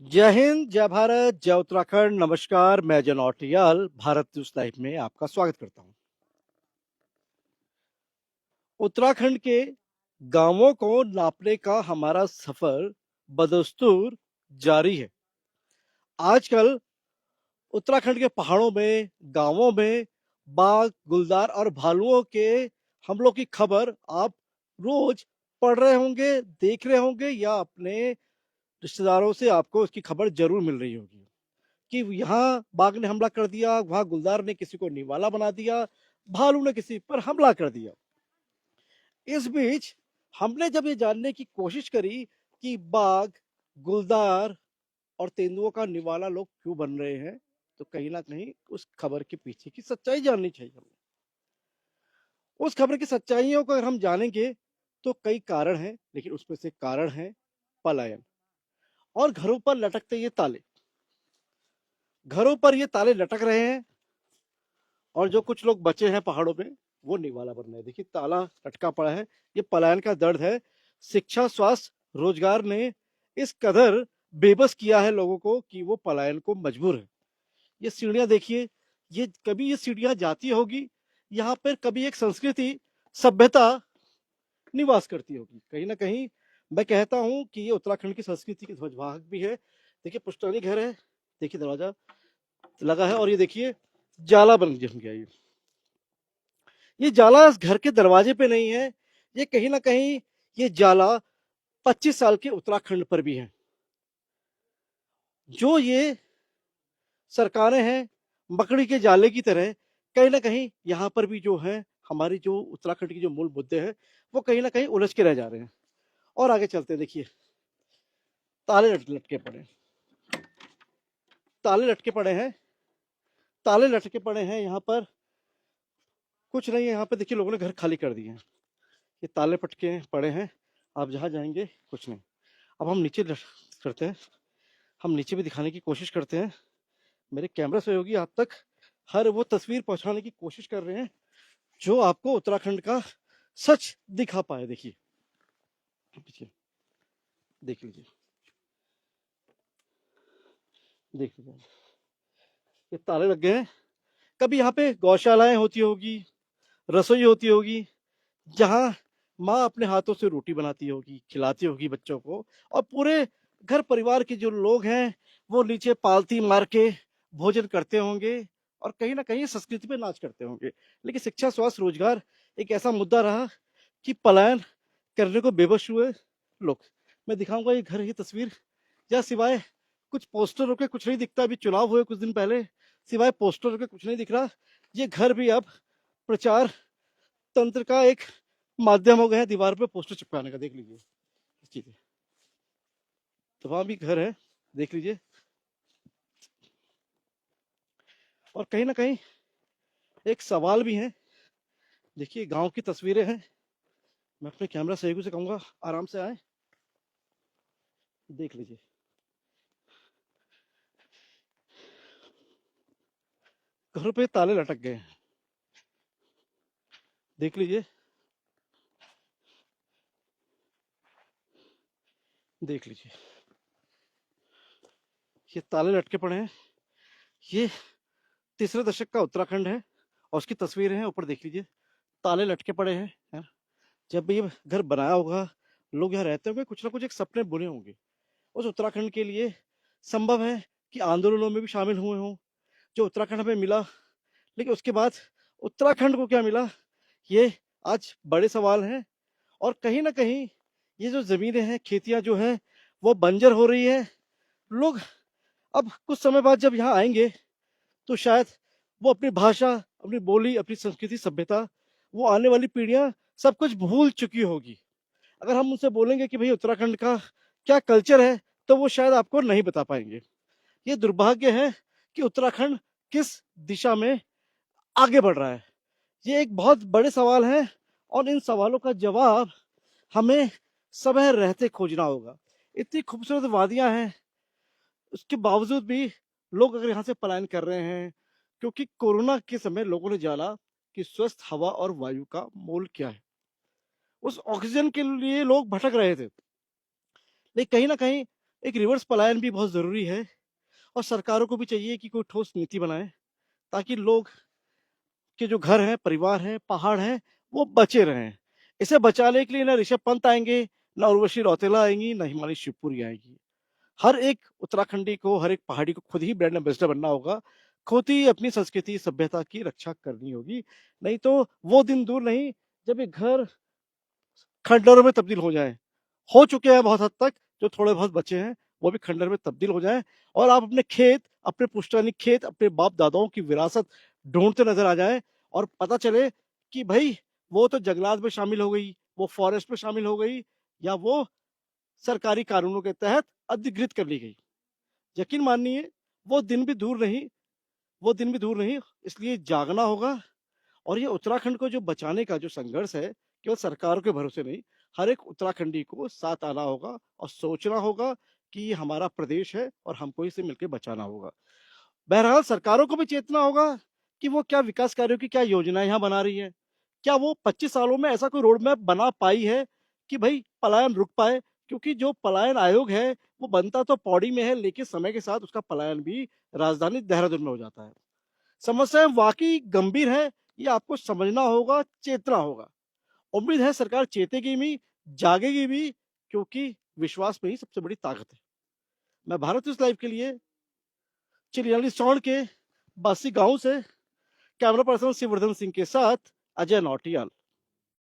जय हिंद, जय भारत, जय उत्तराखंड। नमस्कार, मैं जन औटियाल भारत न्यूज लाइव में आपका स्वागत करता हूं। उत्तराखंड के गांवों को नापने का हमारा सफर बदस्तूर जारी है। आजकल उत्तराखंड के पहाड़ों में, गांवों में बाघ, गुलदार और भालुओं के हमलों की खबर आप रोज पढ़ रहे होंगे, देख रहे होंगे, या अपने रिश्तेदारों से आपको उसकी खबर जरूर मिल रही होगी कि यहाँ बाघ ने हमला कर दिया, वहां गुलदार ने किसी को निवाला बना दिया, भालू ने किसी पर हमला कर दिया। इस बीच हमने जब ये जानने की कोशिश करी कि बाघ, गुलदार और तेंदुओं का निवाला लोग क्यों बन रहे हैं, तो कहीं ना कहीं उस खबर के पीछे की सच्चाई जाननी चाहिए हमें। उस खबर की सच्चाइयों को अगर हम जानेंगे तो कई कारण हैं, लेकिन उसमें से कारण है पलायन और घरों पर लटकते ये ताले। घरों पर ये ताले लटक रहे हैं और जो कुछ लोग बचे हैं पहाड़ों में वो निवाला बन रहे हैं। देखिए, ताला लटका पड़ा है। ये पलायन का दर्द है। शिक्षा, स्वास्थ्य, रोजगार ने इस कदर बेबस किया है लोगों को कि वो पलायन को मजबूर है। ये सीढ़ियां देखिए, ये कभी ये सीढ़ियां जाती होगी, यहाँ पर कभी एक संस्कृति, सभ्यता निवास करती होगी। कहीं ना कहीं मैं कहता हूँ कि ये उत्तराखंड की संस्कृति की ध्वजवाहक भी है। देखिए, पुश्तैनी घर है, देखिए दरवाजा लगा है, और ये देखिए जाला बन गया। ये जाला इस घर के दरवाजे पे नहीं है, ये कहीं ना कहीं ये जाला 25 साल के उत्तराखंड पर भी है। जो ये सरकारें हैं, मकड़ी के जाले की तरह कहीं ना कहीं यहाँ पर भी जो है, हमारी जो उत्तराखंड की जो मूल मुद्दे हैं वो कहीं ना कहीं उलझ के रह जा रहे हैं। और आगे चलते हैं। देखिए, ताले लटके पड़े हैं, ताले लटके पड़े हैं, ताले लटके पड़े हैं। यहाँ पर कुछ नहीं है। यहाँ पे देखिए, लोगों ने घर खाली कर दिए हैं। ये ताले पटके पड़े हैं, आप जहाँ जाएंगे कुछ नहीं। अब हम नीचे करते हैं, हम नीचे भी दिखाने की कोशिश करते हैं। मेरे कैमरा सहयोगी आप तक हर वो तस्वीर पहुंचाने की कोशिश कर रहे हैं जो आपको उत्तराखंड का सच दिखा पाए। देखिए, देख लीजिए, देख लीजिए, ये ताले लग गए हैं। कभी यहाँ पे गौशालाएं होती होगी, रसोई होती होगी, जहाँ माँ अपने हाथों से रोटी बनाती होगी, खिलाती होगी बच्चों को, और पूरे घर परिवार के जो लोग हैं वो नीचे पालती मार के भोजन करते होंगे और कहीं ना कहीं संस्कृति पे नाच करते होंगे। लेकिन शिक्षा, स्वास्थ्य, रोजगार एक ऐसा मुद्दा रहा कि पलायन करने को बेबस हुए लोग। मैं दिखाऊंगा ये घर, ये तस्वीर, या सिवाय कुछ पोस्टरों के कुछ नहीं दिखता। अभी चुनाव हुए कुछ दिन पहले, सिवाय पोस्टरों के कुछ नहीं दिख रहा। ये घर भी अब प्रचार तंत्र का एक माध्यम हो गए हैं, दीवार पे पोस्टर चिपकाने का। देख लीजिए चीजें, तो वहां भी घर है, देख लीजिए। और कहीं ना कहीं एक सवाल भी है। देखिए, गांव की तस्वीरें हैं। मैं अपने कैमरा सहयोगी से कहूंगा आराम से आए, देख लीजिए। घरों पे ताले लटक गए हैं, देख लीजिए, देख लीजिए। ये ताले लटके पड़े हैं। ये तीसरे दशक का उत्तराखंड है और उसकी तस्वीरें हैं, ऊपर देख लीजिए, ताले लटके पड़े हैं, है? जब भी ये घर बनाया होगा, लोग यहाँ रहते होंगे, कुछ ना कुछ एक सपने बुने होंगे उस उत्तराखंड के लिए। संभव है कि आंदोलनों में भी शामिल हुए हों, जो उत्तराखंड हमें मिला। लेकिन उसके बाद उत्तराखंड को क्या मिला, ये आज बड़े सवाल हैं। और कहीं ना कहीं ये जो जमीनें हैं, खेतियां जो हैं, वो बंजर हो रही है। लोग अब कुछ समय बाद जब यहाँ आएंगे तो शायद वो अपनी भाषा, अपनी बोली, अपनी संस्कृति, सभ्यता, वो आने वाली पीढ़ियां सब कुछ भूल चुकी होगी। अगर हम उनसे बोलेंगे कि भाई उत्तराखंड का क्या कल्चर है, तो वो शायद आपको नहीं बता पाएंगे। ये दुर्भाग्य है कि उत्तराखंड किस दिशा में आगे बढ़ रहा है। ये एक बहुत बड़े सवाल है और इन सवालों का जवाब हमें समय रहते खोजना होगा। इतनी खूबसूरत वादियां हैं, उसके बावजूद भी लोग अगर यहाँ से पलायन कर रहे हैं, क्योंकि कोरोना के समय लोगों ने जाना कि स्वस्थ हवा और वायु का मोल क्या है। उस ऑक्सीजन के लिए लोग भटक रहे थे। लेकिन कहीं ना कहीं एक रिवर्स पलायन भी बहुत ज़रूरी है और सरकारों को भी चाहिए कि कोई ठोस नीति बनाए ताकि लोग के जो घर हैं, परिवार हैं, पहाड़ हैं, वो बचे रहें। इसे बचाने के लिए ना ऋषभ पंत आएँगे, ना उर्वशी रौतेला आएँगी, ना हिमानी शिवपुरी आएगी। हर एक उत्तराखंडी को, हर एक पहाड़ी को खुद ही ब्रांड एम्बेसडर बनना होगा। खुद ही अपनी संस्कृति, सभ्यता की रक्षा करनी होगी। नहीं तो वो दिन दूर नहीं जब ये घर खंडहरों में तब्दील हो जाएँ। हो चुके हैं बहुत हद तक, जो थोड़े बहुत बचे हैं, वो भी खंडहर में तब्दील हो जाएँ और आप अपने खेत, अपने पुश्तैनी खेत, अपने बाप-दादाओं की विरासत ढूँढते नज़र आ जाएँ और पता चले कि भई वो तो जंगलात में शामिल हो गई, वो फ़ॉरेस्ट में शामिल हो गई या वो सरकारी कानूनों के तहत अधिकृत कर ली गई। यकीन मानिए वो दिन भी दूर नहीं, वो दिन भी दूर नहीं, इसलिए जागना होगा और ये उत्तराखंड को जो बचाने का जो संघर्ष है, केवल सरकारों के भरोसे नहीं, हर एक उत्तराखंडी को साथ आना होगा और सोचना होगा कि ये हमारा प्रदेश है और हमको इसे मिलके बचाना होगा। बहरहाल सरकारों को भी चेतना होगा कि वो क्या विकास कार्यों की क्या योजनाएँ यहाँ बना रही है। क्या वो 25 सालों में ऐसा कोई रोड मैप बना पाई है कि भई पलायन रुक पाए? क्योंकि जो पलायन आयोग है, वो बनता तो पौड़ी में है, लेकिन समय के साथ उसका पलायन भी राजधानी देहरादून में हो जाता है। समस्याएँ वाक़ई गंभीर है, ये आपको समझना होगा, चेतना होगा। उम्मीद है सरकार चेतेगी भी, जागेगी भी क्योंकि विश्वास में ही सबसे बड़ी ताकत है। मैं भारत न्यूज़ लाइव के लिए चिलियाली सौंड के बासी गाँव से कैमरा पर्सन शिववर्धन सिंह के साथ अजय नौटियाल।